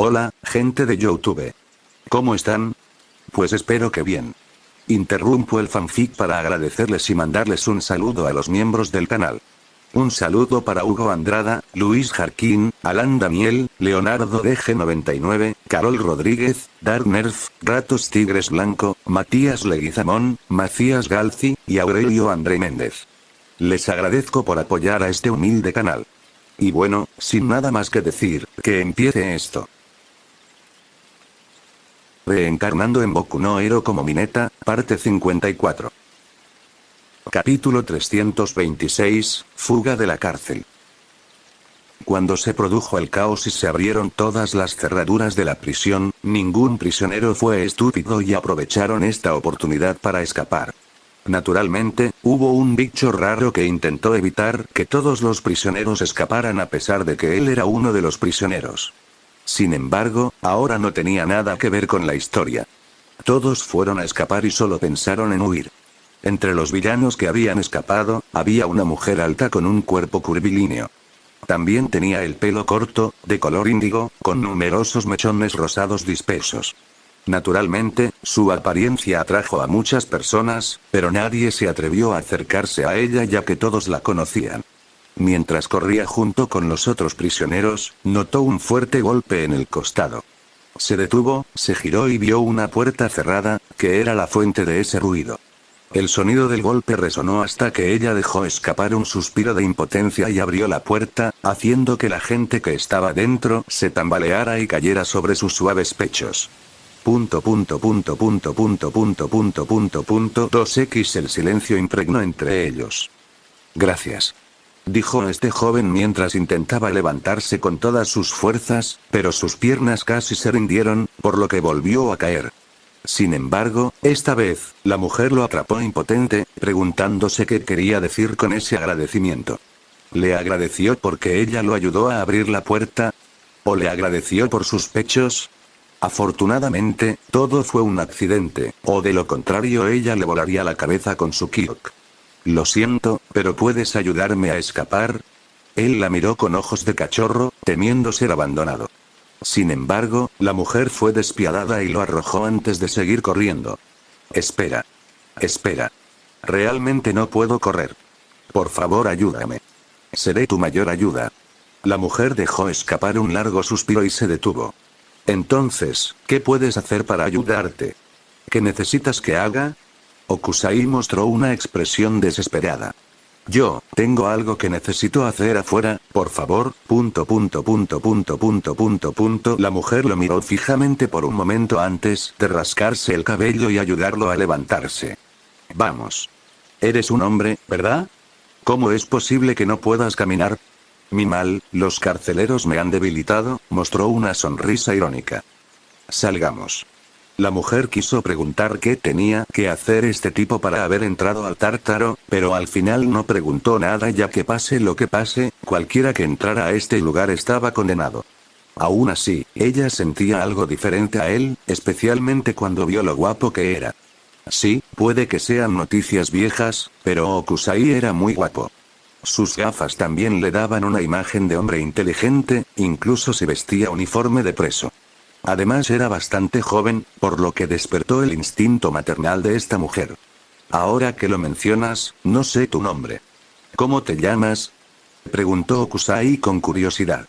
Hola, gente de YouTube. ¿Cómo están? Pues espero que bien. Interrumpo el fanfic para agradecerles y mandarles un saludo a los miembros del canal. Un saludo para Hugo Andrada, Luis Jarquín, Alan Daniel, Leonardo DG99, Carol Rodríguez, Dark Nerf, Ratos Tigres Blanco, Matías Leguizamón, Macías Galci, y Aurelio André Méndez. Les agradezco por apoyar a este humilde canal. Y bueno, sin nada más que decir, que empiece esto. Reencarnando en Boku no Hero como Mineta, parte 54. Capítulo 326, Fuga de la cárcel. Cuando se produjo el caos y se abrieron todas las cerraduras de la prisión, ningún prisionero fue estúpido y aprovecharon esta oportunidad para escapar. Naturalmente, hubo un bicho raro que intentó evitar que todos los prisioneros escaparan a pesar de que él era uno de los prisioneros. Sin embargo, ahora no tenía nada que ver con la historia. Todos fueron a escapar y solo pensaron en huir. Entre los villanos que habían escapado, había una mujer alta con un cuerpo curvilíneo. También tenía el pelo corto, de color índigo, con numerosos mechones rosados dispersos. Naturalmente, su apariencia atrajo a muchas personas, pero nadie se atrevió a acercarse a ella ya que todos la conocían. Mientras corría junto con los otros prisioneros, notó un fuerte golpe en el costado. Se detuvo, se giró y vio una puerta cerrada, que era la fuente de ese ruido. El sonido del golpe resonó hasta que ella dejó escapar un suspiro de impotencia y abrió la puerta, haciendo que la gente que estaba dentro se tambaleara y cayera sobre sus suaves pechos. 2x el silencio impregnó entre ellos. Gracias. Dijo este joven mientras intentaba levantarse con todas sus fuerzas, pero sus piernas casi se rindieron, por lo que volvió a caer. Sin embargo, esta vez, la mujer lo atrapó impotente, preguntándose qué quería decir con ese agradecimiento. ¿Le agradeció porque ella lo ayudó a abrir la puerta? ¿O le agradeció por sus pechos? Afortunadamente, todo fue un accidente, o de lo contrario ella le volaría la cabeza con su kyok. Lo siento, pero ¿puedes ayudarme a escapar? Él la miró con ojos de cachorro, temiendo ser abandonado. Sin embargo, la mujer fue despiadada y lo arrojó antes de seguir corriendo. Espera. Espera. Realmente no puedo correr. Por favor, ayúdame. Seré tu mayor ayuda. La mujer dejó escapar un largo suspiro y se detuvo. Entonces, ¿qué puedes hacer para ayudarte? ¿Qué necesitas que haga? Okusai mostró una expresión desesperada. Yo, tengo algo que necesito hacer afuera, por favor, ... La mujer lo miró fijamente por un momento antes de rascarse el cabello y ayudarlo a levantarse. Vamos. Eres un hombre, ¿verdad? ¿Cómo es posible que no puedas caminar? Mi mal, los carceleros me han debilitado, mostró una sonrisa irónica. Salgamos. La mujer quiso preguntar qué tenía que hacer este tipo para haber entrado al Tártaro, pero al final no preguntó nada ya que pase lo que pase, cualquiera que entrara a este lugar estaba condenado. Aún así, ella sentía algo diferente a él, especialmente cuando vio lo guapo que era. Sí, puede que sean noticias viejas, pero Okusai era muy guapo. Sus gafas también le daban una imagen de hombre inteligente, incluso si vestía uniforme de preso. Además era bastante joven, por lo que despertó el instinto maternal de esta mujer. Ahora que lo mencionas, no sé tu nombre. ¿Cómo te llamas? Preguntó Okusai con curiosidad.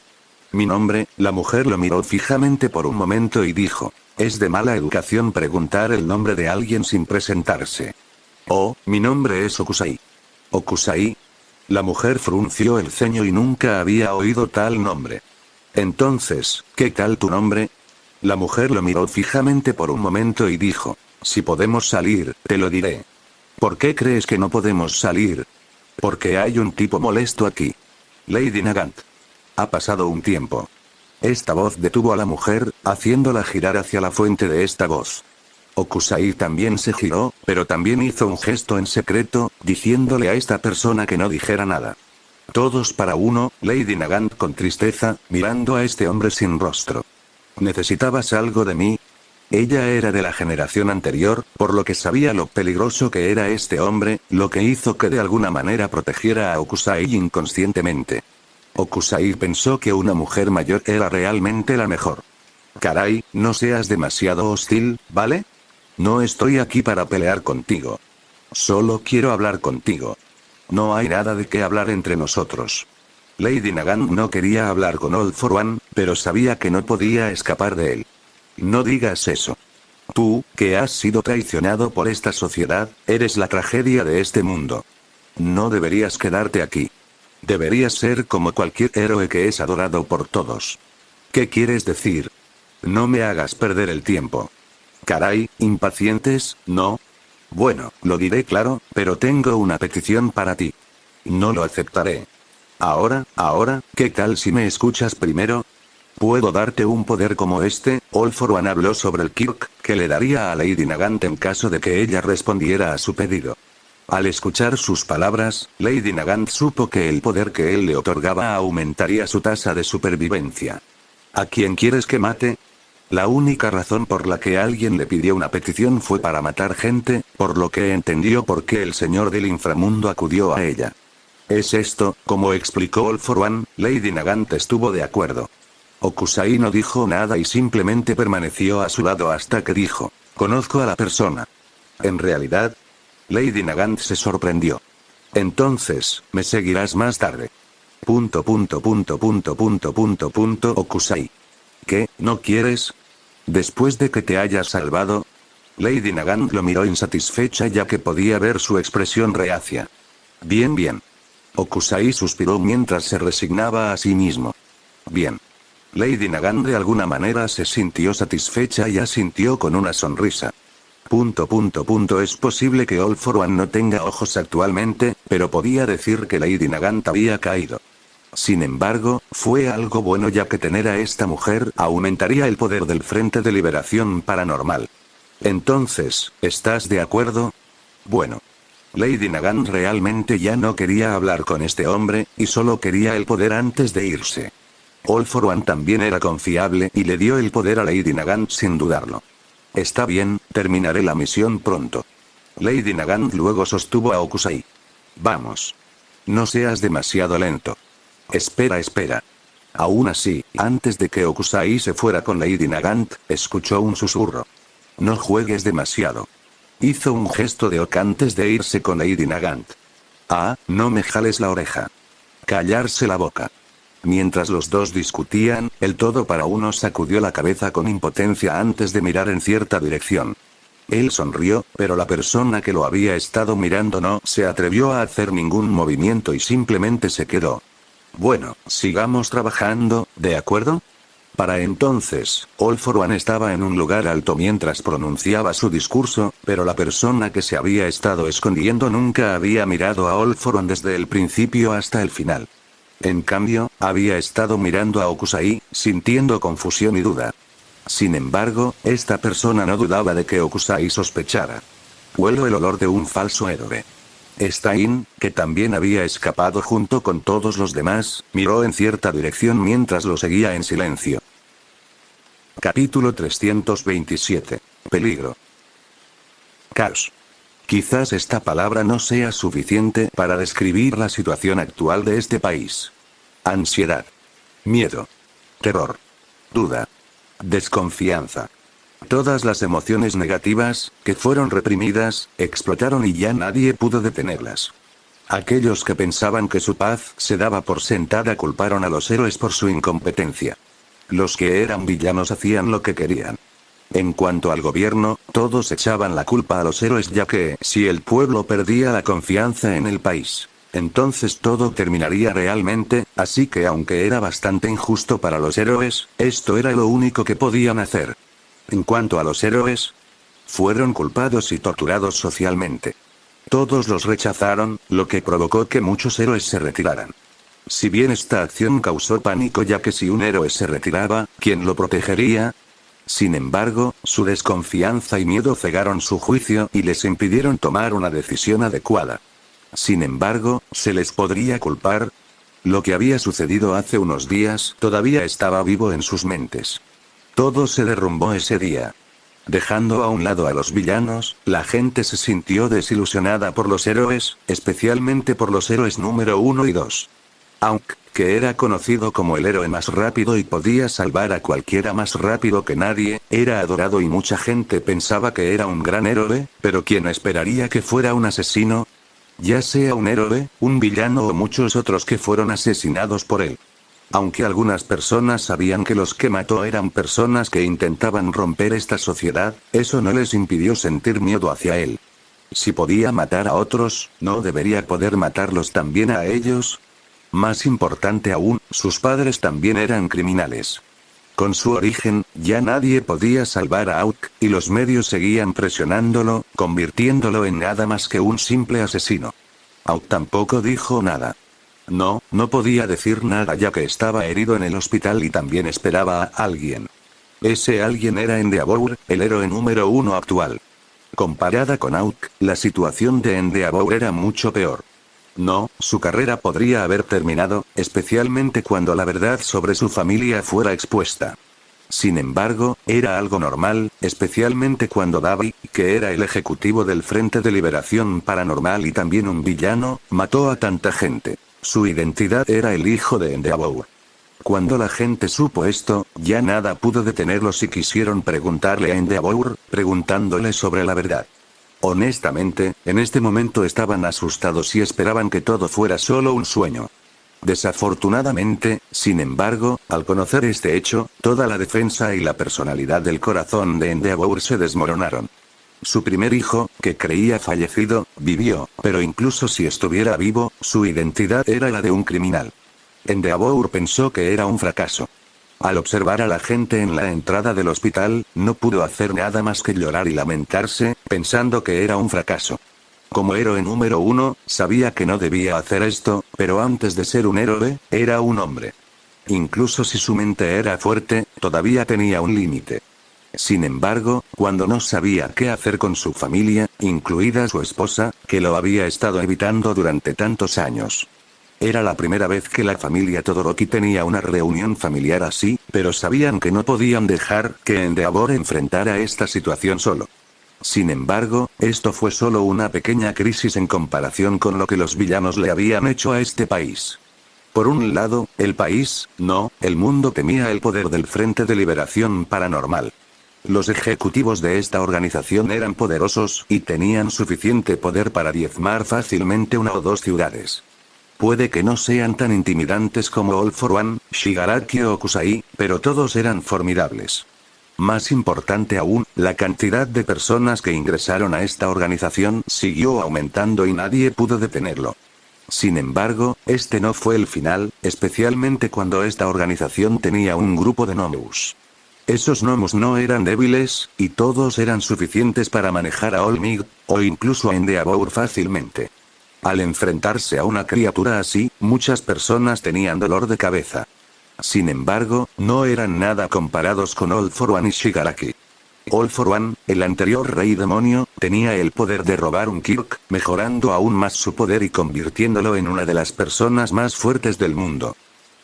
Mi nombre, la mujer lo miró fijamente por un momento y dijo, es de mala educación preguntar el nombre de alguien sin presentarse. Oh, mi nombre es Okusai. ¿Okusai? La mujer frunció el ceño y nunca había oído tal nombre. Entonces, ¿qué tal tu nombre? La mujer lo miró fijamente por un momento y dijo, si podemos salir, te lo diré. ¿Por qué crees que no podemos salir? Porque hay un tipo molesto aquí. Lady Nagant. Ha pasado un tiempo. Esta voz detuvo a la mujer, haciéndola girar hacia la fuente de esta voz. Okusai también se giró, pero también hizo un gesto en secreto, diciéndole a esta persona que no dijera nada. Todos para uno, Lady Nagant con tristeza, mirando a este hombre sin rostro. ¿Necesitabas algo de mí? Ella era de la generación anterior, por lo que sabía lo peligroso que era este hombre, lo que hizo que de alguna manera protegiera a Okusai inconscientemente. Okusai pensó que una mujer mayor era realmente la mejor. Caray, no seas demasiado hostil, ¿vale? No estoy aquí para pelear contigo. Solo quiero hablar contigo. No hay nada de qué hablar entre nosotros. Lady Nagant no quería hablar con All for One, pero sabía que no podía escapar de él. No digas eso. Tú, que has sido traicionado por esta sociedad, eres la tragedia de este mundo. No deberías quedarte aquí. Deberías ser como cualquier héroe que es adorado por todos. ¿Qué quieres decir? No me hagas perder el tiempo. Caray, impacientes, ¿no? Bueno, lo diré claro, pero tengo una petición para ti. No lo aceptaré. Ahora, ¿qué tal si me escuchas primero? Puedo darte un poder como este. All for One habló sobre el Kirk, que le daría a Lady Nagant en caso de que ella respondiera a su pedido. Al escuchar sus palabras, Lady Nagant supo que el poder que él le otorgaba aumentaría su tasa de supervivencia. ¿A quién quieres que mate? La única razón por la que alguien le pidió una petición fue para matar gente, por lo que entendió por qué el señor del inframundo acudió a ella. ¿Es esto, como explicó All for One? Lady Nagant estuvo de acuerdo. Okusai no dijo nada y simplemente permaneció a su lado hasta que dijo, conozco a la persona. En realidad, Lady Nagant se sorprendió. Entonces, me seguirás más tarde. Okusai. ¿Qué, no quieres? Después de que te hayas salvado. Lady Nagant lo miró insatisfecha ya que podía ver su expresión reacia. Bien. Okusai suspiró mientras se resignaba a sí mismo. Bien. Lady Nagant de alguna manera se sintió satisfecha y asintió con una sonrisa. Es posible que All for One no tenga ojos actualmente, pero podía decir que Lady Nagant había caído. Sin embargo, fue algo bueno ya que tener a esta mujer aumentaría el poder del Frente de Liberación Paranormal. Entonces, ¿estás de acuerdo? Bueno. Lady Nagant realmente ya no quería hablar con este hombre, y solo quería el poder antes de irse. All for One también era confiable y le dio el poder a Lady Nagant sin dudarlo. Está bien, terminaré la misión pronto. Lady Nagant luego sostuvo a Okusai. Vamos. No seas demasiado lento. Espera. Aún así, antes de que Okusai se fuera con Lady Nagant, escuchó un susurro. No juegues demasiado. Hizo un gesto de OK antes de irse con Lady Nagant. No me jales la oreja. Callarse la boca. Mientras los dos discutían, el todo para uno sacudió la cabeza con impotencia antes de mirar en cierta dirección. Él sonrió, pero la persona que lo había estado mirando no se atrevió a hacer ningún movimiento y simplemente se quedó. Bueno, sigamos trabajando, ¿de acuerdo? Para entonces, All for One estaba en un lugar alto mientras pronunciaba su discurso, pero la persona que se había estado escondiendo nunca había mirado a All for One desde el principio hasta el final. En cambio, había estado mirando a Okusai, sintiendo confusión y duda. Sin embargo, esta persona no dudaba de que Okusai sospechara. Huelo el olor de un falso héroe. Stein, que también había escapado junto con todos los demás, miró en cierta dirección mientras lo seguía en silencio. Capítulo 327. Peligro. Caos. Quizás esta palabra no sea suficiente para describir la situación actual de este país. Ansiedad. Miedo. Terror. Duda. Desconfianza. Todas las emociones negativas, que fueron reprimidas, explotaron y ya nadie pudo detenerlas. Aquellos que pensaban que su paz se daba por sentada culparon a los héroes por su incompetencia. Los que eran villanos hacían lo que querían. En cuanto al gobierno, todos echaban la culpa a los héroes ya que, si el pueblo perdía la confianza en el país, entonces todo terminaría realmente, así que aunque era bastante injusto para los héroes, esto era lo único que podían hacer. En cuanto a los héroes, fueron culpados y torturados socialmente. Todos los rechazaron, lo que provocó que muchos héroes se retiraran. Si bien esta acción causó pánico ya que si un héroe se retiraba, ¿quién lo protegería? Sin embargo, su desconfianza y miedo cegaron su juicio y les impidieron tomar una decisión adecuada. Sin embargo, ¿se les podría culpar? Lo que había sucedido hace unos días todavía estaba vivo en sus mentes. Todo se derrumbó ese día. Dejando a un lado a los villanos, la gente se sintió desilusionada por los héroes, especialmente por los héroes número 1 y 2. Aunque que era conocido como el héroe más rápido y podía salvar a cualquiera más rápido que nadie, era adorado y mucha gente pensaba que era un gran héroe, pero ¿quién esperaría que fuera un asesino? Ya sea un héroe, un villano o muchos otros que fueron asesinados por él. Aunque algunas personas sabían que los que mató eran personas que intentaban romper esta sociedad, eso no les impidió sentir miedo hacia él. Si podía matar a otros, ¿no debería poder matarlos también a ellos? Más importante aún, sus padres también eran criminales. Con su origen, ya nadie podía salvar a Auk, y los medios seguían presionándolo, convirtiéndolo en nada más que un simple asesino. Auk tampoco dijo nada. No podía decir nada ya que estaba herido en el hospital y también esperaba a alguien. Ese alguien era Endeavor, el héroe número 1 actual. Comparada con Auk, la situación de Endeavor era mucho peor. Su carrera podría haber terminado, especialmente cuando la verdad sobre su familia fuera expuesta. Sin embargo, era algo normal, especialmente cuando Davy, que era el ejecutivo del Frente de Liberación Paranormal y también un villano, mató a tanta gente. Su identidad era el hijo de Endeavor. Cuando la gente supo esto, ya nada pudo detenerlos y quisieron preguntarle a Endeavor, preguntándole sobre la verdad. Honestamente, en este momento estaban asustados y esperaban que todo fuera solo un sueño. Desafortunadamente, sin embargo, al conocer este hecho, toda la defensa y la personalidad del corazón de Endeavor se desmoronaron. Su primer hijo, que creía fallecido, vivió, pero incluso si estuviera vivo, su identidad era la de un criminal. Endeavor pensó que era un fracaso. Al observar a la gente en la entrada del hospital, no pudo hacer nada más que llorar y lamentarse, pensando que era un fracaso. Como héroe número 1, sabía que no debía hacer esto, pero antes de ser un héroe, era un hombre. Incluso si su mente era fuerte, todavía tenía un límite. Sin embargo, cuando no sabía qué hacer con su familia, incluida su esposa, que lo había estado evitando durante tantos años. Era la primera vez que la familia Todoroki tenía una reunión familiar así, pero sabían que no podían dejar que Endeavor enfrentara esta situación solo. Sin embargo, esto fue solo una pequeña crisis en comparación con lo que los villanos le habían hecho a este país. Por un lado, el país, el mundo temía el poder del Frente de Liberación Paranormal. Los ejecutivos de esta organización eran poderosos y tenían suficiente poder para diezmar fácilmente una o dos ciudades. Puede que no sean tan intimidantes como All for One, Shigaraki o Kusai, pero todos eran formidables. Más importante aún, la cantidad de personas que ingresaron a esta organización siguió aumentando y nadie pudo detenerlo. Sin embargo, este no fue el final, especialmente cuando esta organización tenía un grupo de Nomus. Esos Nomus no eran débiles, y todos eran suficientes para manejar a All Might, o incluso a Endeavor fácilmente. Al enfrentarse a una criatura así, muchas personas tenían dolor de cabeza. Sin embargo, no eran nada comparados con All for One y Shigaraki. All for One, el anterior rey demonio, tenía el poder de robar un Kirk, mejorando aún más su poder y convirtiéndolo en una de las personas más fuertes del mundo.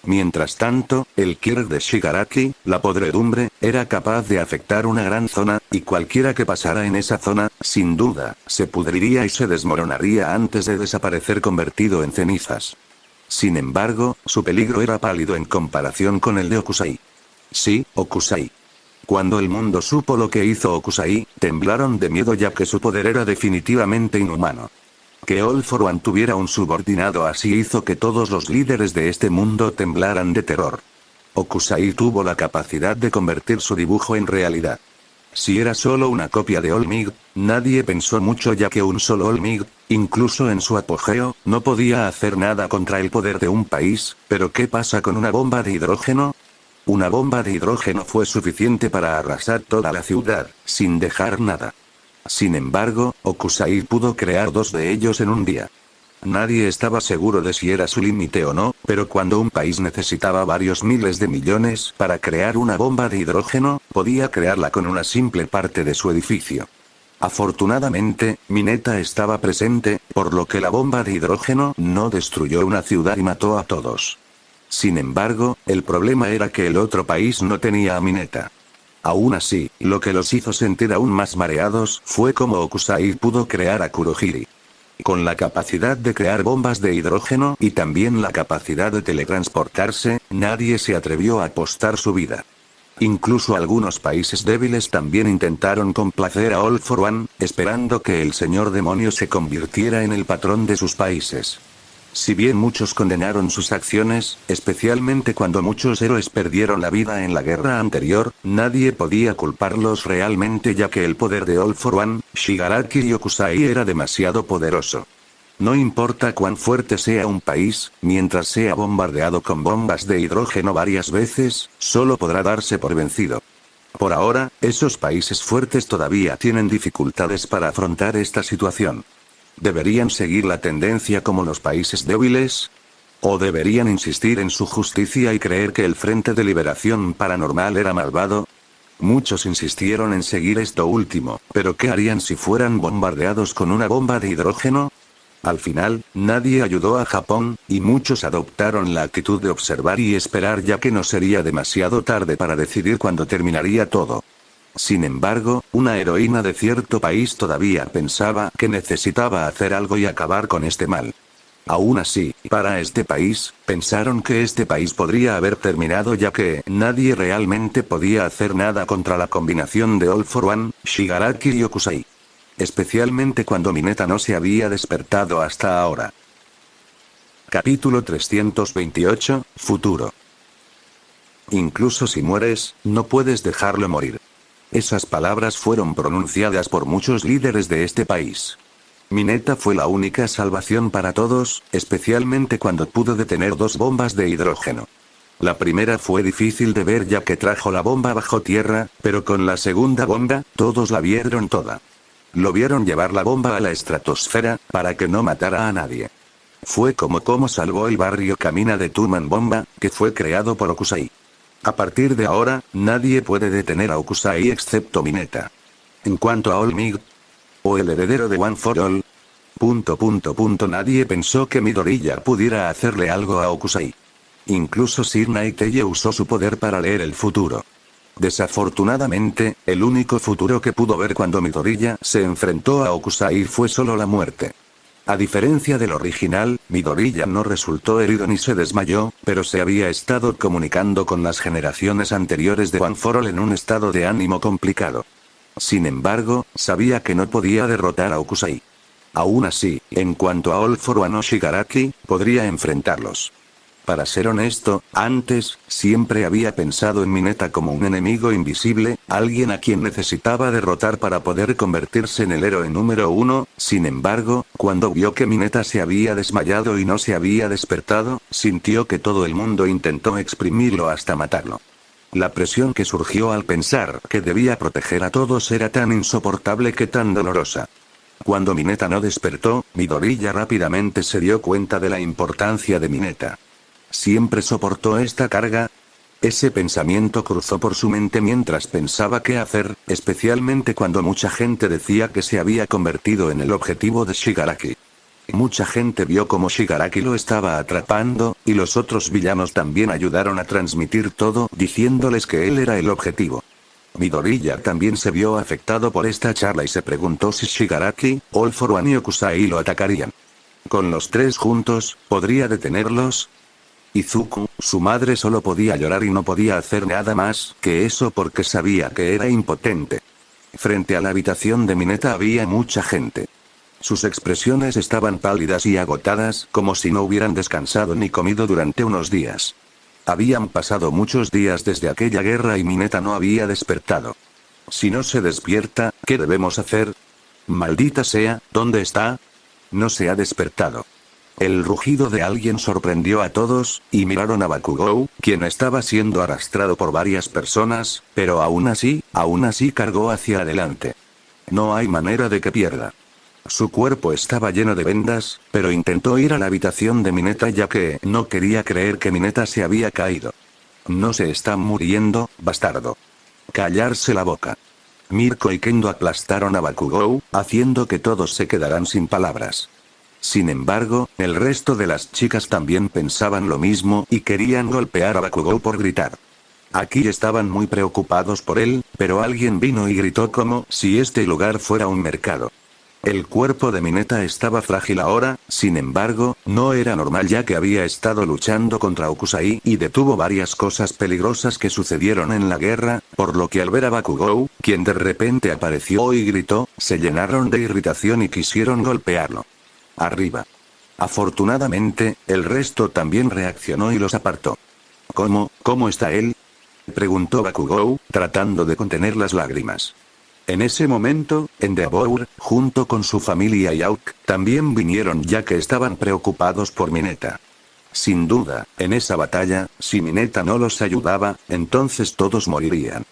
Mientras tanto, el Kirk de Shigaraki, la podredumbre, era capaz de afectar una gran zona, y cualquiera que pasara en esa zona, sin duda, se pudriría y se desmoronaría antes de desaparecer convertido en cenizas. Sin embargo, su peligro era pálido en comparación con el de Okusai. Sí, Okusai. Cuando el mundo supo lo que hizo Okusai, temblaron de miedo ya que su poder era definitivamente inhumano. Que All for One tuviera un subordinado así hizo que todos los líderes de este mundo temblaran de terror. Okusai tuvo la capacidad de convertir su dibujo en realidad. Si era solo una copia de All Might, nadie pensó mucho ya que un solo All Might, incluso en su apogeo, no podía hacer nada contra el poder de un país, pero ¿qué pasa con una bomba de hidrógeno? Una bomba de hidrógeno fue suficiente para arrasar toda la ciudad, sin dejar nada. Sin embargo, Okusai pudo crear dos de ellos en un día. Nadie estaba seguro de si era su límite o no, pero cuando un país necesitaba varios miles de millones para crear una bomba de hidrógeno, podía crearla con una simple parte de su edificio. Afortunadamente, Mineta estaba presente, por lo que la bomba de hidrógeno no destruyó una ciudad y mató a todos. Sin embargo, el problema era que el otro país no tenía a Mineta. Aún así, lo que los hizo sentir aún más mareados fue cómo Okusai pudo crear a Kurohiri. Con la capacidad de crear bombas de hidrógeno y también la capacidad de teletransportarse, nadie se atrevió a apostar su vida. Incluso algunos países débiles también intentaron complacer a All for One, esperando que el señor demonio se convirtiera en el patrón de sus países. Si bien muchos condenaron sus acciones, especialmente cuando muchos héroes perdieron la vida en la guerra anterior, nadie podía culparlos realmente ya que el poder de All for One, Shigaraki Yokusai era demasiado poderoso. No importa cuán fuerte sea un país, mientras sea bombardeado con bombas de hidrógeno varias veces, solo podrá darse por vencido. Por ahora, esos países fuertes todavía tienen dificultades para afrontar esta situación. ¿Deberían seguir la tendencia como los países débiles? ¿O deberían insistir en su justicia y creer que el Frente de Liberación Paranormal era malvado? Muchos insistieron en seguir esto último, pero ¿qué harían si fueran bombardeados con una bomba de hidrógeno? Al final, nadie ayudó a Japón, y muchos adoptaron la actitud de observar y esperar ya que no sería demasiado tarde para decidir cuándo terminaría todo. Sin embargo, una heroína de cierto país todavía pensaba que necesitaba hacer algo y acabar con este mal. Aún así, para este país, pensaron que este país podría haber terminado ya que nadie realmente podía hacer nada contra la combinación de All for One, Shigaraki y Yokusai. Especialmente cuando Mineta no se había despertado hasta ahora. Capítulo 328, Futuro. Incluso si mueres, no puedes dejarlo morir. Esas palabras fueron pronunciadas por muchos líderes de este país. Mineta fue la única salvación para todos, especialmente cuando pudo detener dos bombas de hidrógeno. La primera fue difícil de ver ya que trajo la bomba bajo tierra, pero con la segunda bomba, todos la vieron toda. Lo vieron llevar la bomba a la estratosfera, para que no matara a nadie. Fue como salvó el barrio Camina de Tuman Bomba, que fue creado por Okusai. A partir de ahora, nadie puede detener a Okusai excepto Mineta. En cuanto a All Might, o el heredero de One for All, nadie pensó que Midoriya pudiera hacerle algo a Okusai. Incluso Sir Naiteye usó su poder para leer el futuro. Desafortunadamente, el único futuro que pudo ver cuando Midoriya se enfrentó a Okusai fue solo la muerte. A diferencia del original, Midoriya no resultó herido ni se desmayó, pero se había estado comunicando con las generaciones anteriores de One for All en un estado de ánimo complicado. Sin embargo, sabía que no podía derrotar a Okusai. Aún así, en cuanto a All for One o Shigaraki, podría enfrentarlos. Para ser honesto, antes, siempre había pensado en Mineta como un enemigo invisible, alguien a quien necesitaba derrotar para poder convertirse en el héroe número uno. Sin embargo, cuando vio que Mineta se había desmayado y no se había despertado, sintió que todo el mundo intentó exprimirlo hasta matarlo. La presión que surgió al pensar que debía proteger a todos era tan insoportable que tan dolorosa. Cuando Mineta no despertó, Midoriya rápidamente se dio cuenta de la importancia de Mineta. ¿Siempre soportó esta carga? Ese pensamiento cruzó por su mente mientras pensaba qué hacer, especialmente cuando mucha gente decía que se había convertido en el objetivo de Shigaraki. Mucha gente vio cómo Shigaraki lo estaba atrapando, y los otros villanos también ayudaron a transmitir todo, diciéndoles que él era el objetivo. Midoriya también se vio afectado por esta charla y se preguntó si Shigaraki, All for One y Okusai lo atacarían. Con los tres juntos, ¿podría detenerlos? Izuku, su madre solo podía llorar y no podía hacer nada más que eso porque sabía que era impotente. Frente a la habitación de Mineta había mucha gente. Sus expresiones estaban pálidas y agotadas, como si no hubieran descansado ni comido durante unos días. Habían pasado muchos días desde aquella guerra y Mineta no había despertado. Si no se despierta, ¿qué debemos hacer? Maldita sea, ¿dónde está? No se ha despertado. El rugido de alguien sorprendió a todos, y miraron a Bakugou, quien estaba siendo arrastrado por varias personas, pero aún así cargó hacia adelante. No hay manera de que pierda. Su cuerpo estaba lleno de vendas, pero intentó ir a la habitación de Mineta ya que no quería creer que Mineta se había caído. No se está muriendo, bastardo. Callarse la boca. Mirko y Kendo aplastaron a Bakugou, haciendo que todos se quedaran sin palabras. Sin embargo, el resto de las chicas también pensaban lo mismo y querían golpear a Bakugou por gritar. Aquí estaban muy preocupados por él, pero alguien vino y gritó como si este lugar fuera un mercado. El cuerpo de Mineta estaba frágil ahora, sin embargo, no era normal ya que había estado luchando contra Okusai y detuvo varias cosas peligrosas que sucedieron en la guerra, por lo que al ver a Bakugou, quien de repente apareció y gritó, se llenaron de irritación y quisieron golpearlo. Arriba. Afortunadamente, el resto también reaccionó y los apartó. ¿Cómo está él?, preguntó Bakugou, tratando de contener las lágrimas. En ese momento, Endeavor, junto con su familia y Auk, también vinieron ya que estaban preocupados por Mineta. Sin duda, en esa batalla, si Mineta no los ayudaba, entonces todos morirían.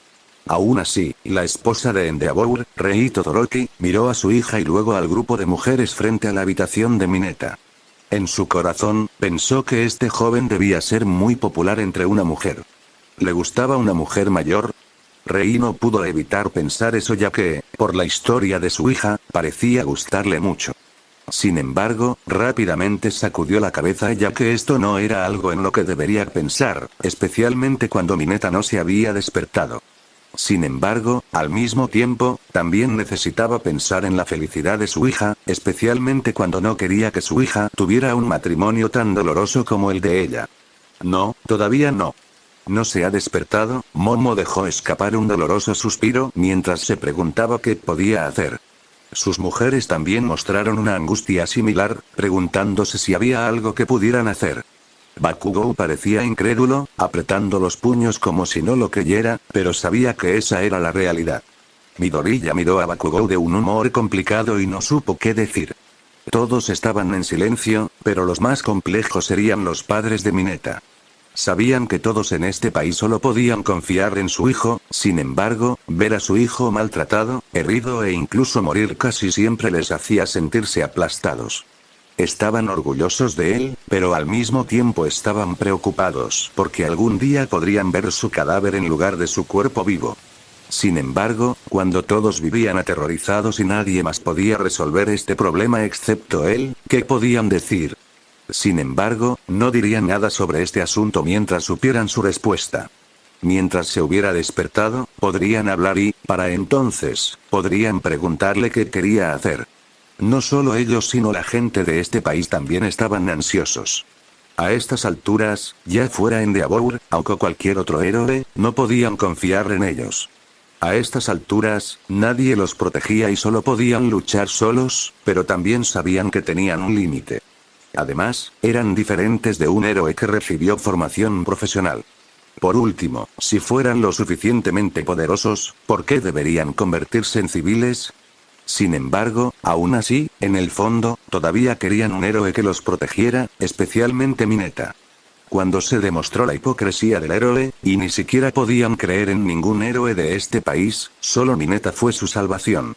Aún así, la esposa de Endeavor, Rei Todoroki, miró a su hija y luego al grupo de mujeres frente a la habitación de Mineta. En su corazón, pensó que este joven debía ser muy popular entre una mujer. ¿Le gustaba una mujer mayor? Rei no pudo evitar pensar eso ya que, por la historia de su hija, parecía gustarle mucho. Sin embargo, rápidamente sacudió la cabeza ya que esto no era algo en lo que debería pensar, especialmente cuando Mineta no se había despertado. Sin embargo, al mismo tiempo, también necesitaba pensar en la felicidad de su hija, especialmente cuando no quería que su hija tuviera un matrimonio tan doloroso como el de ella. No, todavía no. ¿No se ha despertado? Momo dejó escapar un doloroso suspiro mientras se preguntaba qué podía hacer. Sus mujeres también mostraron una angustia similar, preguntándose si había algo que pudieran hacer. Bakugou parecía incrédulo, apretando los puños como si no lo creyera, pero sabía que esa era la realidad. Midoriya miró a Bakugou de un humor complicado y no supo qué decir. Todos estaban en silencio, pero los más complejos serían los padres de Mineta. Sabían que todos en este país solo podían confiar en su hijo, sin embargo, ver a su hijo maltratado, herido e incluso morir casi siempre les hacía sentirse aplastados. Estaban orgullosos de él, pero al mismo tiempo estaban preocupados porque algún día podrían ver su cadáver en lugar de su cuerpo vivo. Sin embargo, cuando todos vivían aterrorizados y nadie más podía resolver este problema excepto él, ¿qué podían decir? Sin embargo, no dirían nada sobre este asunto mientras supieran su respuesta. Mientras se hubiera despertado, podrían hablar y, para entonces, podrían preguntarle qué quería hacer. No solo ellos sino la gente de este país también estaban ansiosos. A estas alturas, ya fuera Endeavor, o cualquier otro héroe, no podían confiar en ellos. A estas alturas, nadie los protegía y solo podían luchar solos, pero también sabían que tenían un límite. Además, eran diferentes de un héroe que recibió formación profesional. Por último, si fueran lo suficientemente poderosos, ¿por qué deberían convertirse en civiles? Sin embargo, aún así, en el fondo, todavía querían un héroe que los protegiera, especialmente Mineta. Cuando se demostró la hipocresía del héroe, y ni siquiera podían creer en ningún héroe de este país, solo Mineta fue su salvación.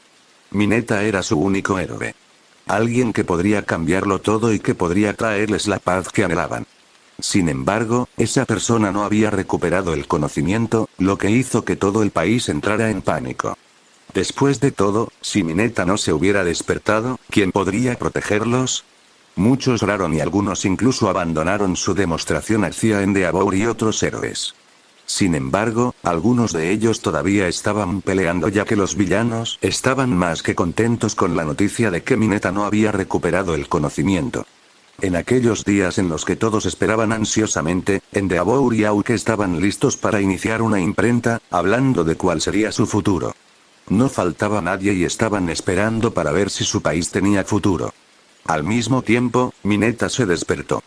Mineta era su único héroe. Alguien que podría cambiarlo todo y que podría traerles la paz que anhelaban. Sin embargo, esa persona no había recuperado el conocimiento, lo que hizo que todo el país entrara en pánico. Después de todo, si Mineta no se hubiera despertado, ¿quién podría protegerlos? Muchos oraron y algunos incluso abandonaron su demostración hacia Endeavor y otros héroes. Sin embargo, algunos de ellos todavía estaban peleando ya que los villanos estaban más que contentos con la noticia de que Mineta no había recuperado el conocimiento. En aquellos días en los que todos esperaban ansiosamente, Endeavor y Auk estaban listos para iniciar una imprenta, hablando de cuál sería su futuro. No faltaba nadie y estaban esperando para ver si su país tenía futuro. Al mismo tiempo, Mineta se despertó.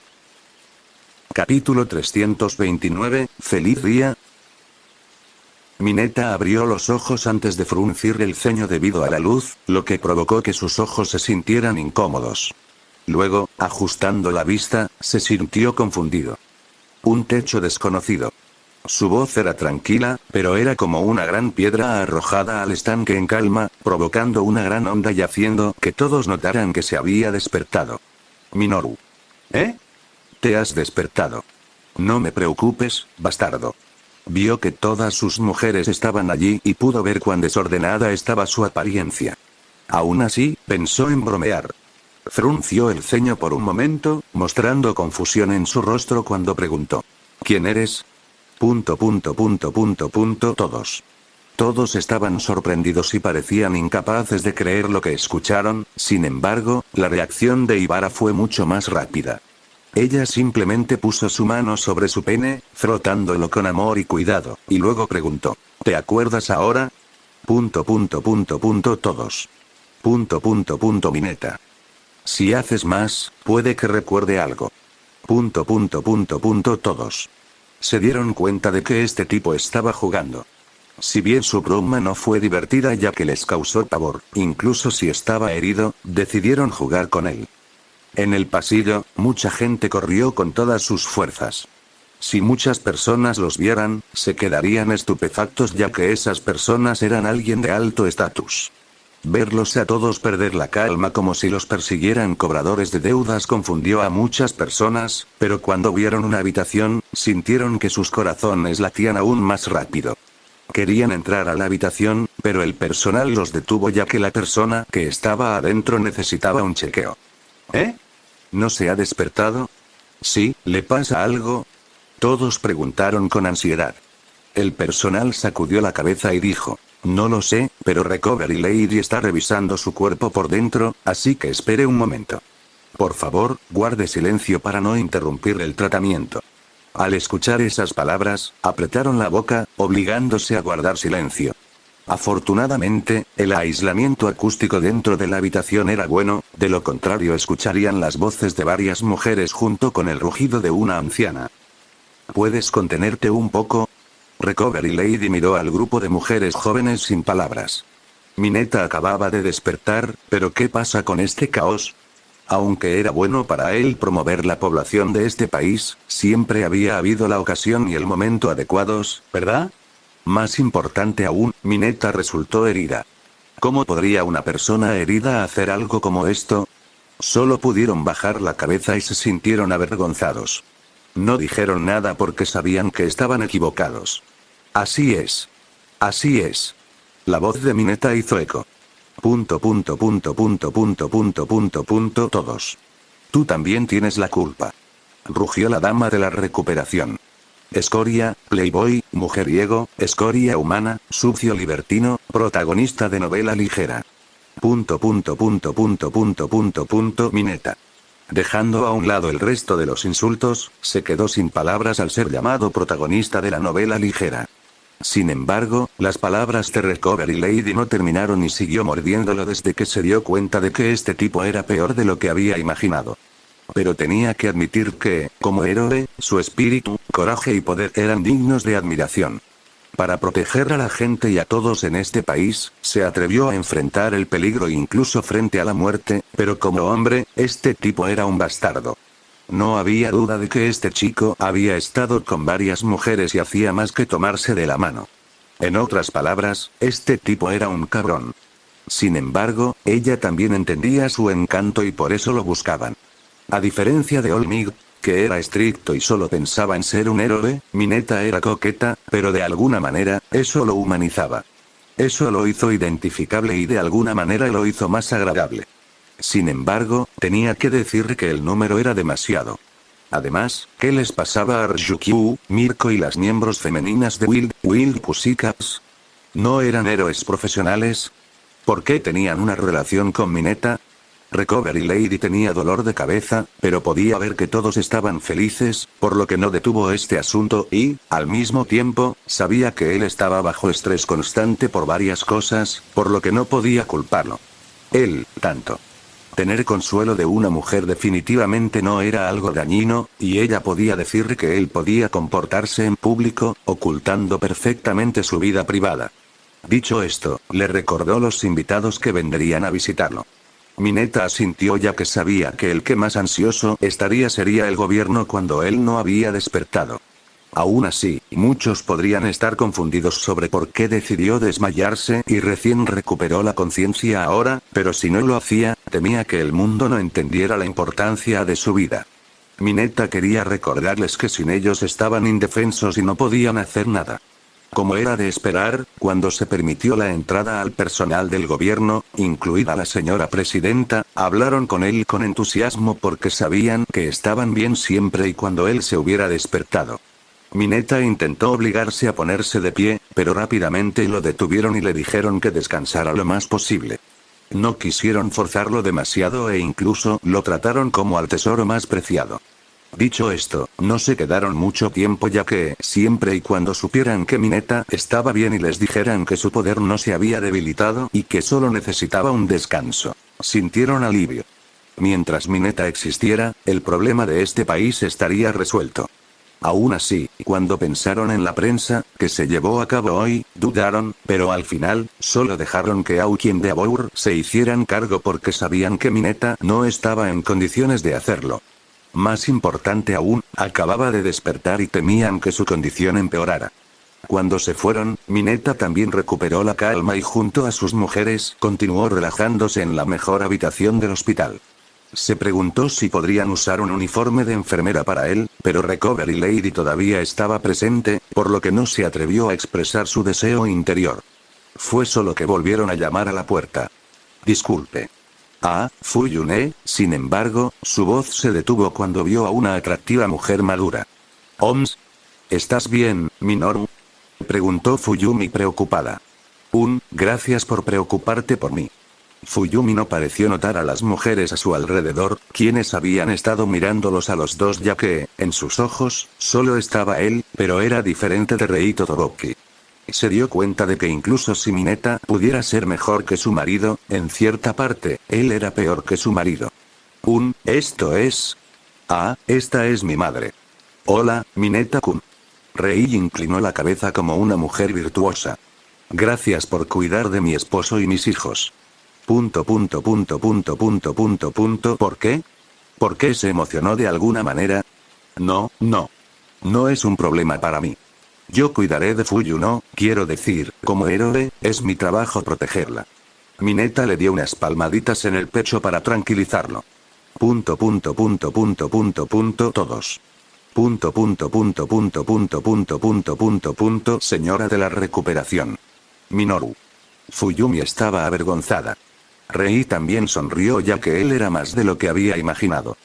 Capítulo 329, ¿Feliz día? Mineta abrió los ojos antes de fruncir el ceño debido a la luz, lo que provocó que sus ojos se sintieran incómodos. Luego, ajustando la vista, se sintió confundido. Un techo desconocido. Su voz era tranquila, pero era como una gran piedra arrojada al estanque en calma, provocando una gran onda y haciendo que todos notaran que se había despertado. Minoru. ¿Eh? Te has despertado. No me preocupes, bastardo. Vio que todas sus mujeres estaban allí y pudo ver cuán desordenada estaba su apariencia. Aún así, pensó en bromear. Frunció el ceño por un momento, mostrando confusión en su rostro cuando preguntó. ¿Quién eres? Todos. Todos estaban sorprendidos y parecían incapaces de creer lo que escucharon. Sin embargo, la reacción de Ibarra fue mucho más rápida. Ella simplemente puso su mano sobre su pene, frotándolo con amor y cuidado, y luego preguntó: ¿te acuerdas ahora? Todos. Mineta. Si haces más, puede que recuerde algo. Todos. Se dieron cuenta de que este tipo estaba jugando. Si bien su broma no fue divertida ya que les causó pavor, incluso si estaba herido, decidieron jugar con él. En el pasillo, mucha gente corrió con todas sus fuerzas. Si muchas personas los vieran, se quedarían estupefactos ya que esas personas eran alguien de alto estatus. Verlos a todos perder la calma como si los persiguieran cobradores de deudas confundió a muchas personas, pero cuando vieron una habitación, sintieron que sus corazones latían aún más rápido. Querían entrar a la habitación, pero el personal los detuvo ya que la persona que estaba adentro necesitaba un chequeo. ¿Eh? ¿No se ha despertado? ¿Sí, le pasa algo? Todos preguntaron con ansiedad. El personal sacudió la cabeza y dijo: no lo sé, pero Recovery Lady está revisando su cuerpo por dentro, así que espere un momento. Por favor, guarde silencio para no interrumpir el tratamiento. Al escuchar esas palabras, apretaron la boca, obligándose a guardar silencio. Afortunadamente, el aislamiento acústico dentro de la habitación era bueno, de lo contrario escucharían las voces de varias mujeres junto con el rugido de una anciana. ¿Puedes contenerte un poco? Recovery Lady miró al grupo de mujeres jóvenes sin palabras. Mineta acababa de despertar, pero ¿qué pasa con este caos? Aunque era bueno para él promover la población de este país, siempre había habido la ocasión y el momento adecuados, ¿verdad? Más importante aún, Mineta resultó herida. ¿Cómo podría una persona herida hacer algo como esto? Solo pudieron bajar la cabeza y se sintieron avergonzados. No dijeron nada porque sabían que estaban equivocados. Así es. Así es. La voz de Mineta hizo eco. Todos. Tú también tienes la culpa. Rugió la dama de la recuperación. Escoria, playboy, mujeriego, escoria humana, sucio libertino, protagonista de novela ligera. Mineta. Dejando a un lado el resto de los insultos, se quedó sin palabras al ser llamado protagonista de la novela ligera. Sin embargo, las palabras de Recovery Lady no terminaron y siguió mordiéndolo desde que se dio cuenta de que este tipo era peor de lo que había imaginado. Pero tenía que admitir que, como héroe, su espíritu, coraje y poder eran dignos de admiración. Para proteger a la gente y a todos en este país, se atrevió a enfrentar el peligro incluso frente a la muerte, pero como hombre, este tipo era un bastardo. No había duda de que este chico había estado con varias mujeres y hacía más que tomarse de la mano. En otras palabras, este tipo era un cabrón. Sin embargo, ella también entendía su encanto y por eso lo buscaban. A diferencia de Olmig, que era estricto y solo pensaba en ser un héroe, Mineta era coqueta, pero de alguna manera, eso lo humanizaba. Eso lo hizo identificable y de alguna manera lo hizo más agradable. Sin embargo, tenía que decir que el número era demasiado. Además, ¿qué les pasaba a Ryukyu, Mirko y las miembros femeninas de Wild Pussycats? ¿No eran héroes profesionales? ¿Por qué tenían una relación con Mineta? Recovery Lady tenía dolor de cabeza, pero podía ver que todos estaban felices, por lo que no detuvo este asunto y, al mismo tiempo, sabía que él estaba bajo estrés constante por varias cosas, por lo que no podía culparlo. Él, tanto. Tener consuelo de una mujer definitivamente no era algo dañino, y ella podía decir que él podía comportarse en público, ocultando perfectamente su vida privada. Dicho esto, le recordó los invitados que vendrían a visitarlo. Mineta asintió ya que sabía que el que más ansioso estaría sería el gobierno cuando él no había despertado. Aún así, muchos podrían estar confundidos sobre por qué decidió desmayarse y recién recuperó la conciencia ahora, pero si no lo hacía, temía que el mundo no entendiera la importancia de su vida. Mineta quería recordarles que sin ellos estaban indefensos y no podían hacer nada. Como era de esperar, cuando se permitió la entrada al personal del gobierno, incluida la señora presidenta, hablaron con él con entusiasmo porque sabían que estaban bien siempre y cuando él se hubiera despertado. Mineta intentó obligarse a ponerse de pie, pero rápidamente lo detuvieron y le dijeron que descansara lo más posible. No quisieron forzarlo demasiado e incluso lo trataron como al tesoro más preciado. Dicho esto, no se quedaron mucho tiempo ya que, siempre y cuando supieran que Mineta estaba bien y les dijeran que su poder no se había debilitado y que solo necesitaba un descanso, sintieron alivio. Mientras Mineta existiera, el problema de este país estaría resuelto. Aún así, cuando pensaron en la prensa, que se llevó a cabo hoy, dudaron, pero al final, solo dejaron que Aoki y Endeavor se hicieran cargo porque sabían que Mineta no estaba en condiciones de hacerlo. Más importante aún, acababa de despertar y temían que su condición empeorara. Cuando se fueron, Mineta también recuperó la calma y junto a sus mujeres, continuó relajándose en la mejor habitación del hospital. Se preguntó si podrían usar un uniforme de enfermera para él, pero Recovery Lady todavía estaba presente, por lo que no se atrevió a expresar su deseo interior. Fue solo que volvieron a llamar a la puerta. Disculpe. Fuyune, sin embargo, su voz se detuvo cuando vio a una atractiva mujer madura. «Oms. ¿Estás bien, Minoru?», preguntó Fuyumi preocupada. Gracias por preocuparte por mí». Fuyumi no pareció notar a las mujeres a su alrededor, quienes habían estado mirándolos a los dos ya que, en sus ojos, solo estaba él, pero era diferente de Rei Todoroki. Se dio cuenta de que incluso si Mineta pudiera ser mejor que su marido, en cierta parte, él era peor que su marido. Esto es... esta es mi madre. Hola, Mineta-kun. Rei inclinó la cabeza como una mujer virtuosa. Gracias por cuidar de mi esposo y mis hijos. ¿Por qué? ¿Por qué se emocionó de alguna manera? No. No es un problema para mí. Yo cuidaré de Fuyuno, quiero decir, como héroe, es mi trabajo protegerla. Mineta le dio unas palmaditas en el pecho para tranquilizarlo. Todos. Señora de la recuperación. Minoru. Fuyumi estaba avergonzada. Rei también sonrió ya que él era más de lo que había imaginado.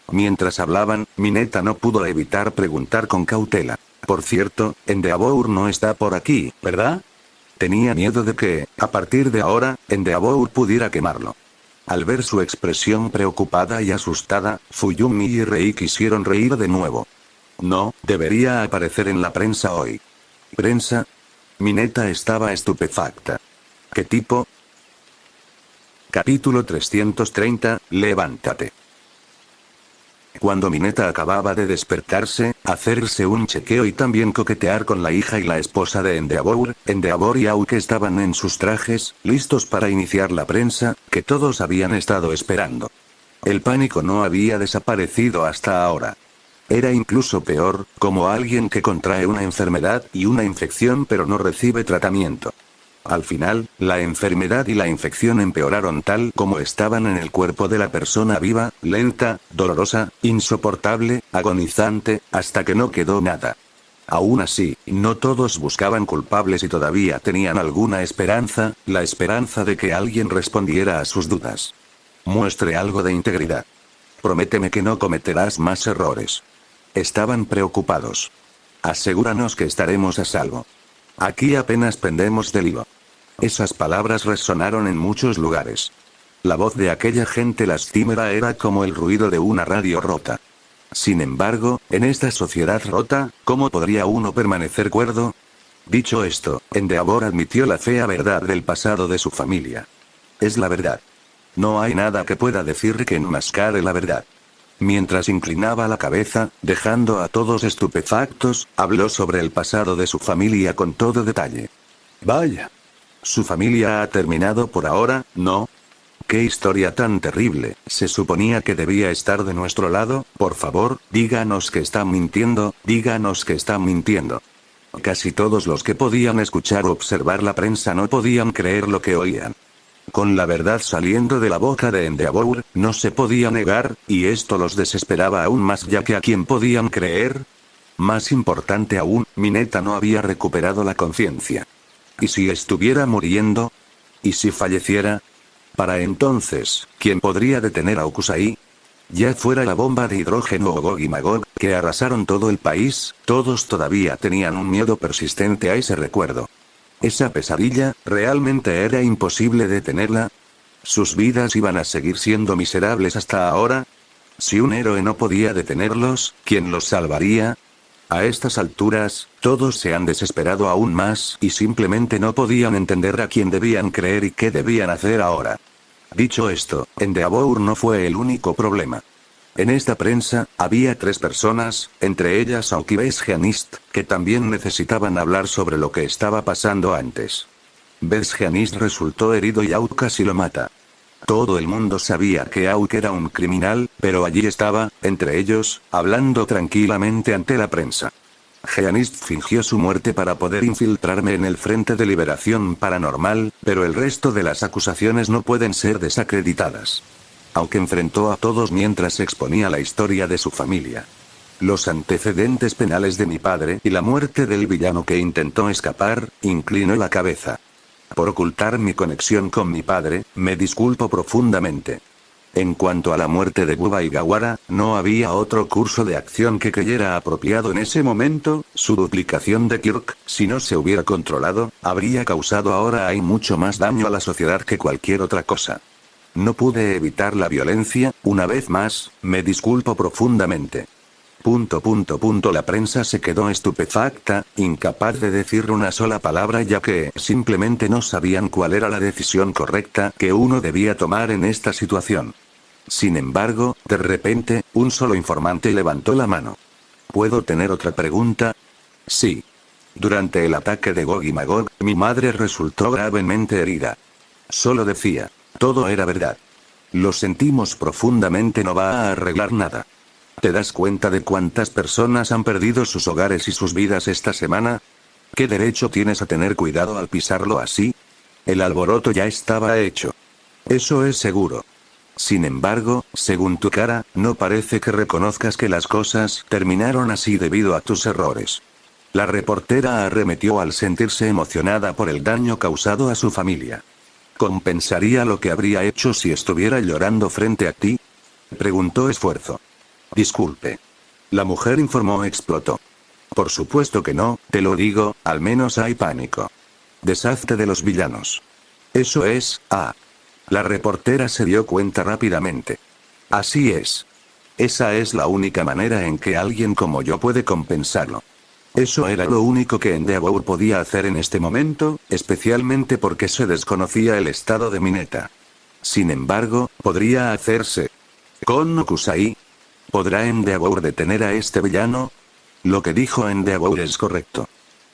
Mientras hablaban, Mineta no pudo evitar preguntar con cautela. Por cierto, Endeavor no está por aquí, ¿verdad? Tenía miedo de que, a partir de ahora, Endeavor pudiera quemarlo. Al ver su expresión preocupada y asustada, Fuyumi y Rei quisieron reír de nuevo. No, debería aparecer en la prensa hoy. ¿Prensa? Mineta estaba estupefacta. ¿Qué tipo? Capítulo 330, levántate. Cuando Mineta acababa de despertarse, hacerse un chequeo y también coquetear con la hija y la esposa de Endeavor y Aoki estaban en sus trajes, listos para iniciar la prensa, que todos habían estado esperando. El pánico no había desaparecido hasta ahora. Era incluso peor, como alguien que contrae una enfermedad y una infección pero no recibe tratamiento. Al final, la enfermedad y la infección empeoraron tal como estaban en el cuerpo de la persona viva, lenta, dolorosa, insoportable, agonizante, hasta que no quedó nada. Aún así, no todos buscaban culpables y todavía tenían alguna esperanza, la esperanza de que alguien respondiera a sus dudas. Muestre algo de integridad. Prométeme que no cometerás más errores. Estaban preocupados. Asegúranos que estaremos a salvo. Aquí apenas pendemos del hilo. Esas palabras resonaron en muchos lugares. La voz de aquella gente lastimera era como el ruido de una radio rota. Sin embargo, en esta sociedad rota, ¿cómo podría uno permanecer cuerdo? Dicho esto, Endeavor admitió la fea verdad del pasado de su familia. Es la verdad. No hay nada que pueda decir que enmascare la verdad. Mientras inclinaba la cabeza, dejando a todos estupefactos, habló sobre el pasado de su familia con todo detalle. Vaya. ¿Su familia ha terminado por ahora, no? ¡Qué historia tan terrible! Se suponía que debía estar de nuestro lado, por favor, díganos que está mintiendo, díganos que está mintiendo. Casi todos los que podían escuchar o observar la prensa no podían creer lo que oían. Con la verdad saliendo de la boca de Endeavor, no se podía negar, y esto los desesperaba aún más ya que a quién podían creer. Más importante aún, Mineta no había recuperado la conciencia. ¿Y si estuviera muriendo? ¿Y si falleciera? Para entonces, ¿quién podría detener a Okusai? Ya fuera la bomba de hidrógeno o Gog y Magog, que arrasaron todo el país, todos todavía tenían un miedo persistente a ese recuerdo. Esa pesadilla, ¿realmente era imposible detenerla? ¿Sus vidas iban a seguir siendo miserables hasta ahora? Si un héroe no podía detenerlos, ¿quién los salvaría? A estas alturas, todos se han desesperado aún más, y simplemente no podían entender a quién debían creer y qué debían hacer ahora. Dicho esto, Endeavour no fue el único problema. En esta prensa, había 3 personas, entre ellas Auquibus-Gianist, que también necesitaban hablar sobre lo que estaba pasando antes. Bes-Gianist resultó herido y Auk casi lo mata. Todo el mundo sabía que Auk era un criminal, pero allí estaba, entre ellos, hablando tranquilamente ante la prensa. Gianist fingió su muerte para poder infiltrarme en el Frente de Liberación Paranormal, pero el resto de las acusaciones no pueden ser desacreditadas. Aunque enfrentó a todos mientras exponía la historia de su familia. Los antecedentes penales de mi padre y la muerte del villano que intentó escapar, inclinó la cabeza. Por ocultar mi conexión con mi padre, me disculpo profundamente. En cuanto a la muerte de Bubba y Gawara, no había otro curso de acción que creyera apropiado en ese momento. Su duplicación de Kirk, si no se hubiera controlado, habría causado ahora hay mucho más daño a la sociedad que cualquier otra cosa. No pude evitar la violencia, una vez más, me disculpo profundamente. La prensa se quedó estupefacta, incapaz de decir una sola palabra ya que simplemente no sabían cuál era la decisión correcta que uno debía tomar en esta situación. Sin embargo, de repente, un solo informante levantó la mano. ¿Puedo tener otra pregunta? Sí. Durante el ataque de Gog y Magog, mi madre resultó gravemente herida. Solo decía. Todo era verdad. Lo sentimos profundamente, no va a arreglar nada. ¿Te das cuenta de cuántas personas han perdido sus hogares y sus vidas esta semana? ¿Qué derecho tienes a tener cuidado al pisarlo así? El alboroto ya estaba hecho. Eso es seguro. Sin embargo, según tu cara, no parece que reconozcas que las cosas terminaron así debido a tus errores. La reportera arremetió al sentirse emocionada por el daño causado a su familia. ¿Compensaría lo que habría hecho si estuviera llorando frente a ti? Preguntó Esfuerzo. Disculpe. La mujer informó explotó. Por supuesto que no, te lo digo, al menos hay pánico. Deshazte de los villanos. Eso es, La reportera se dio cuenta rápidamente. Así es. Esa es la única manera en que alguien como yo puede compensarlo. Eso era lo único que Endeavour podía hacer en este momento, especialmente porque se desconocía el estado de Mineta. Sin embargo, podría hacerse. Con Okusai. ¿Podrá Endeavour detener a este villano? Lo que dijo Endeavour es correcto.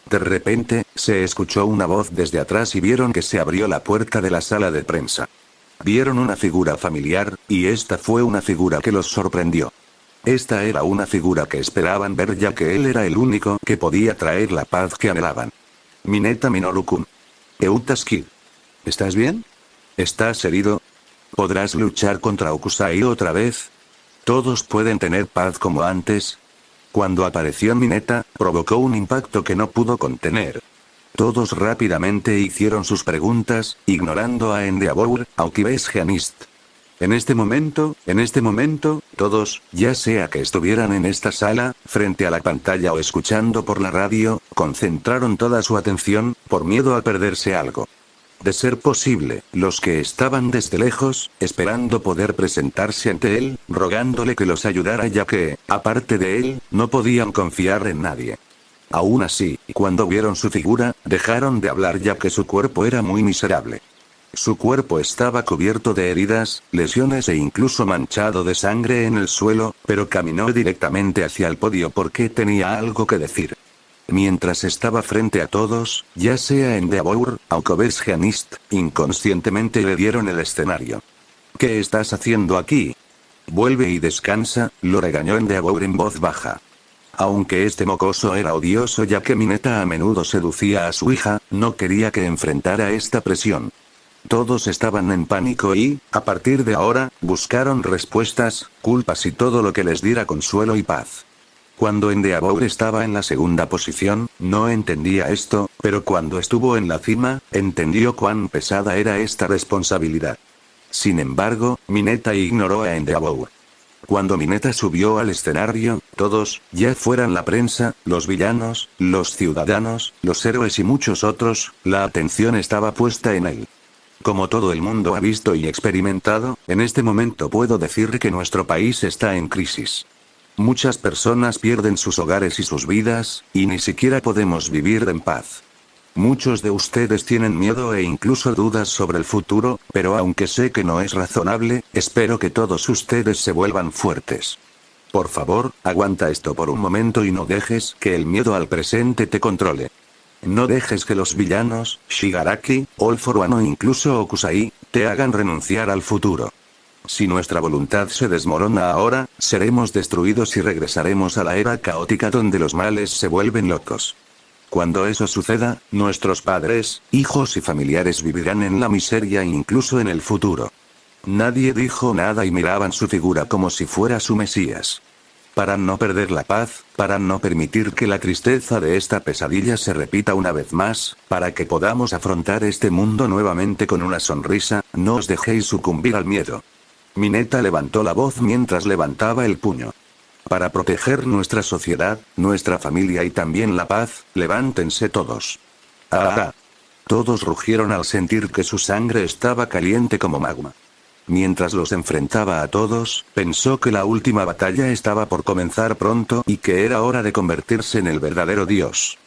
De repente, se escuchó una voz desde atrás y vieron que se abrió la puerta de la sala de prensa. Vieron una figura familiar, y esta fue una figura que los sorprendió. Esta era una figura que esperaban ver ya que él era el único que podía traer la paz que anhelaban. Mineta Minoru-kun. Eutas Kid. ¿Estás bien? ¿Estás herido? ¿Podrás luchar contra Okusai otra vez? ¿Todos pueden tener paz como antes? Cuando apareció Mineta, provocó un impacto que no pudo contener. Todos rápidamente hicieron sus preguntas, ignorando a Endeavour, Auquibus-Gianist. En este momento, todos, ya sea que estuvieran en esta sala, frente a la pantalla o escuchando por la radio, concentraron toda su atención, por miedo a perderse algo. De ser posible, los que estaban desde lejos, esperando poder presentarse ante él, rogándole que los ayudara ya que, aparte de él, no podían confiar en nadie. Aún así, cuando vieron su figura, dejaron de hablar ya que su cuerpo era muy miserable. Su cuerpo estaba cubierto de heridas, lesiones e incluso manchado de sangre en el suelo, pero caminó directamente hacia el podio porque tenía algo que decir. Mientras estaba frente a todos, ya sea Endeavour, Auquibus-Gianist, inconscientemente le dieron el escenario. ¿Qué estás haciendo aquí? Vuelve y descansa, lo regañó Endeavour en voz baja. Aunque este mocoso era odioso ya que Mineta a menudo seducía a su hija, no quería que enfrentara esta presión. Todos estaban en pánico y, a partir de ahora, buscaron respuestas, culpas y todo lo que les diera consuelo y paz. Cuando Endeavour estaba en la segunda posición, no entendía esto, pero cuando estuvo en la cima, entendió cuán pesada era esta responsabilidad. Sin embargo, Mineta ignoró a Endeavour. Cuando Mineta subió al escenario, todos, ya fueran la prensa, los villanos, los ciudadanos, los héroes y muchos otros, la atención estaba puesta en él. Como todo el mundo ha visto y experimentado, en este momento puedo decir que nuestro país está en crisis. Muchas personas pierden sus hogares y sus vidas, y ni siquiera podemos vivir en paz. Muchos de ustedes tienen miedo e incluso dudas sobre el futuro, pero aunque sé que no es razonable, espero que todos ustedes se vuelvan fuertes. Por favor, aguanta esto por un momento y no dejes que el miedo al presente te controle. No dejes que los villanos, Shigaraki, All For One o incluso Okusai, te hagan renunciar al futuro. Si nuestra voluntad se desmorona ahora, seremos destruidos y regresaremos a la era caótica donde los males se vuelven locos. Cuando eso suceda, nuestros padres, hijos y familiares vivirán en la miseria incluso en el futuro. Nadie dijo nada y miraban su figura como si fuera su Mesías. Para no perder la paz, para no permitir que la tristeza de esta pesadilla se repita una vez más, para que podamos afrontar este mundo nuevamente con una sonrisa, no os dejéis sucumbir al miedo. Mineta levantó la voz mientras levantaba el puño. Para proteger nuestra sociedad, nuestra familia y también la paz, levántense todos. ¡Ah! Todos rugieron al sentir que su sangre estaba caliente como magma. Mientras los enfrentaba a todos, pensó que la última batalla estaba por comenzar pronto y que era hora de convertirse en el verdadero Dios.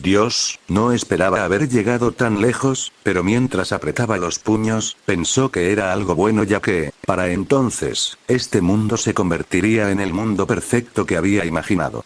Dios, no esperaba haber llegado tan lejos, pero mientras apretaba los puños, pensó que era algo bueno ya que, para entonces, este mundo se convertiría en el mundo perfecto que había imaginado.